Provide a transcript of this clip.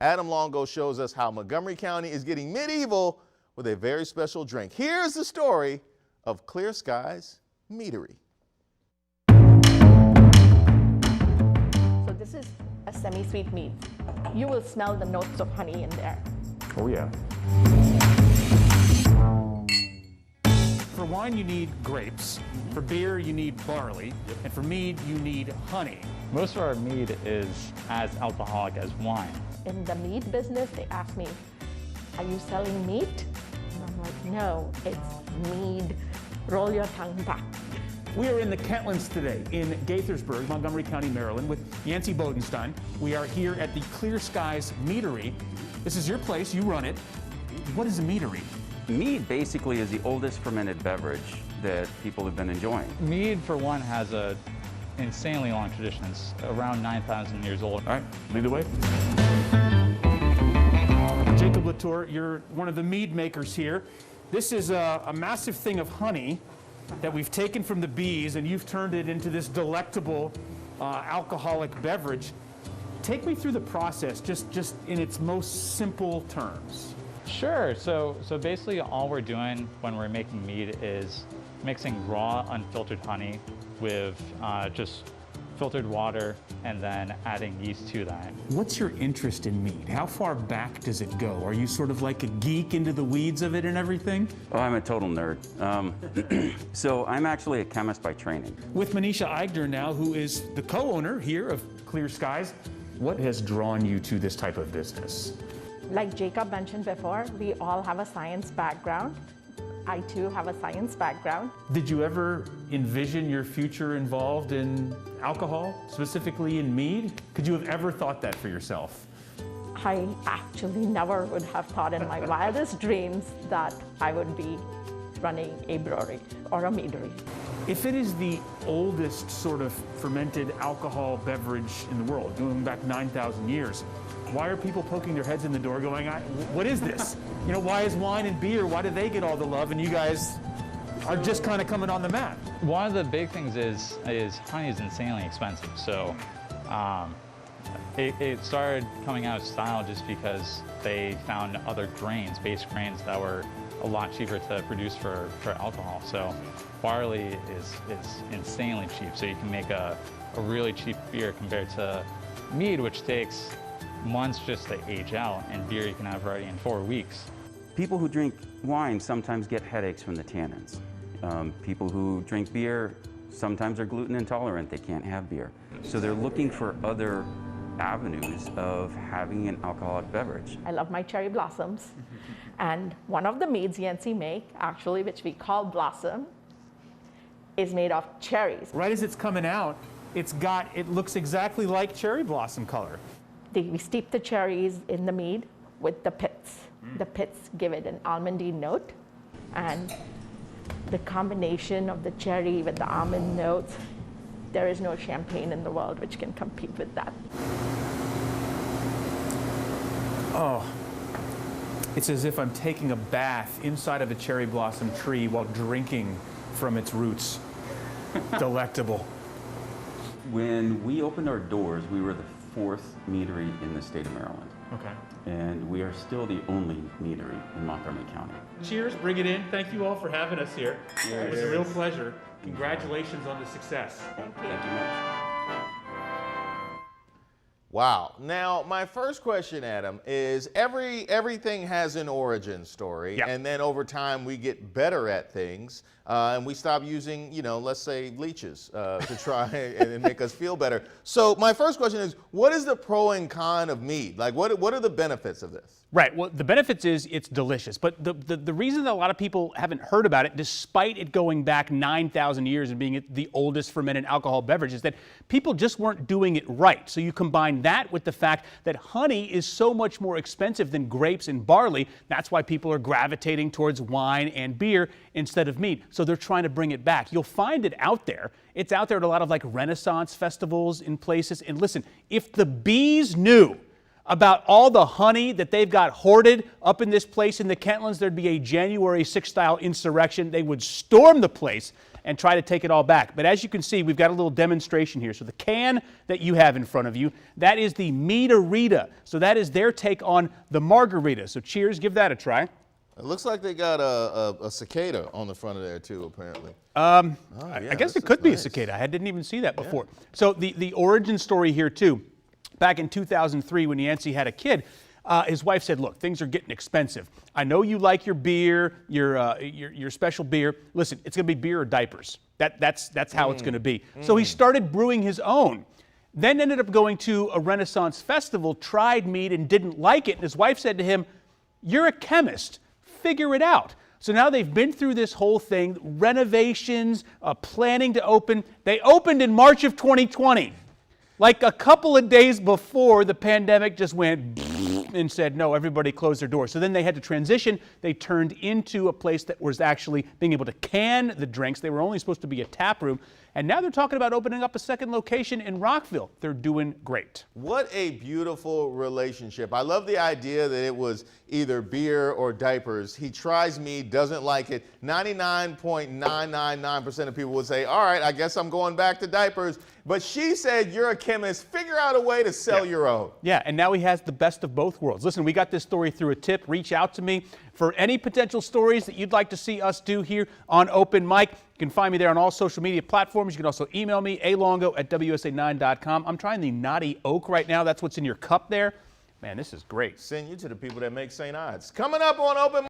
Adam Longo shows us how Montgomery County is getting medieval with a very special drink. Here's the story of Clear Skies Meadery. So this is a semi-sweet mead. You will smell the notes of honey in there. Oh yeah. For wine you need grapes, for beer you need barley, and for mead you need honey. Most of our mead is as alcoholic as wine. In the mead business, they ask me, are you selling meat? And I'm like, no, it's mead. Roll your tongue back. We are in the Kentlands today in Gaithersburg, Montgomery County, Maryland, with Yancey Bodenstein. We are here at the Clear Skies Meadery. This is your place, you run it. What is a meadery? Mead basically is the oldest fermented beverage that people have been enjoying. Mead, for one, has a insanely long tradition. It's around 9,000 years old. All right, lead the way. Jacob Latour, you're one of the mead makers here. This is a massive thing of honey that we've taken from the bees, and you've turned it into this delectable alcoholic beverage. Take me through the process, just in its most simple terms. Sure. So basically all we're doing when we're making mead is mixing raw, unfiltered honey with just filtered water and then adding yeast to that. What's your interest in mead? How far back does it go? Are you sort of like a geek into the weeds of it and everything? Oh, I'm a total nerd. So I'm actually a chemist by training. With Manisha Eigner now, who is the co-owner here of Clear Skies, what has drawn you to this type of business? Like Jacob mentioned before, we all have a science background. I too have a science background. Did you ever envision your future involved in alcohol, specifically in mead? Could you have ever thought that for yourself? I actually never would have thought in my wildest dreams that I would be running a brewery or a meadery. If it is the oldest sort of fermented alcohol beverage in the world, going back 9,000 years, why are people poking their heads in the door going, what is this? You know, why is wine and beer, why do they get all the love and you guys are just kind of coming on the map? One of the big things is honey is insanely expensive. So it started coming out of style just because they found other grains, base grains that were a lot cheaper to produce for alcohol. So barley is insanely cheap. So you can make a really cheap beer compared to mead, which takes months just to age out, and beer you can have ready in 4 weeks. People who drink wine sometimes get headaches from the tannins. People who drink beer sometimes are gluten intolerant, they can't have beer. So they're looking for other avenues of having an alcoholic beverage. I love my cherry blossoms. And one of the meads Yancey make, actually, which we call Blossom, is made of cherries. Right as it's coming out, it looks exactly like cherry blossom color. We steep the cherries in the mead with the pits. The pits give it an almondy note, and the combination of the cherry with the almond notes, there is no champagne in the world which can compete with that. Oh, it's as if I'm taking a bath inside of a cherry blossom tree while drinking from its roots. Delectable. When we opened our doors, we were the 4th meadery in the state of Maryland. Okay. And we are still the only meadery in Montgomery County. Cheers, bring it in. Thank you all for having us here. It was a real pleasure. Congratulations on the success. Thank you. Thank you much. Wow. Now, my first question, Adam, is everything has an origin story, Yep. and then over time we get better at things, and we stop using, let's say leeches to try and make us feel better. So my first question is, what is the pro and con of mead? Like, what are the benefits of this? Right. Well, the benefits is it's delicious. But the reason that a lot of people haven't heard about it, despite it going back 9,000 years and being the oldest fermented alcohol beverage, is that people just weren't doing it right. So you combine that with the fact that honey is so much more expensive than grapes and barley. That's why people are gravitating towards wine and beer instead of mead. So they're trying to bring it back. You'll find it out there. It's out there at a lot of like Renaissance festivals in places. And listen, if the bees knew about all the honey that they've got hoarded up in this place in the Kentlands, there'd be a January 6th style insurrection. They would storm the place and try to take it all back. But as you can see, we've got a little demonstration here. So the can that you have in front of you, that is the Meaderita. So that is their take on the margarita. So cheers, give that a try. It looks like they got a cicada on the front of there too, apparently. I guess it could be a cicada. I didn't even see that before. So the origin story here too, back in 2003 when Yancey had a kid, his wife said, look, things are getting expensive. I know you like your beer, your special beer. Listen, it's going to be beer or diapers. That's how it's going to be. So he started brewing his own. Then ended up going to a Renaissance festival, tried mead and didn't like it. And his wife said to him, you're a chemist. Figure it out. So now they've been through this whole thing, renovations, planning to open. They opened in March of 2020. Like a couple of days before the pandemic just went and said, no, everybody closed their doors. So then they had to transition. They turned into a place that was actually being able to can the drinks. They were only supposed to be a tap room. And now they're talking about opening up a second location in Rockville. They're doing great. What a beautiful relationship. I love the idea that it was either beer or diapers. He tries mead, doesn't like it. 99.999% of people would say, all right, I guess I'm going back to diapers. But she said, you're a chemist. Figure out a way to sell your own. Yeah, and now he has the best of both worlds. Listen, we got this story through a tip. Reach out to me for any potential stories that you'd like to see us do here on Open Mic. You can find me there on all social media platforms. You can also email me, alongo@wsa9.com. I'm trying the Naughty Oak right now. That's what's in your cup there. Man, this is great. Send you to the people that make St. Ides. Coming up on Open Mic.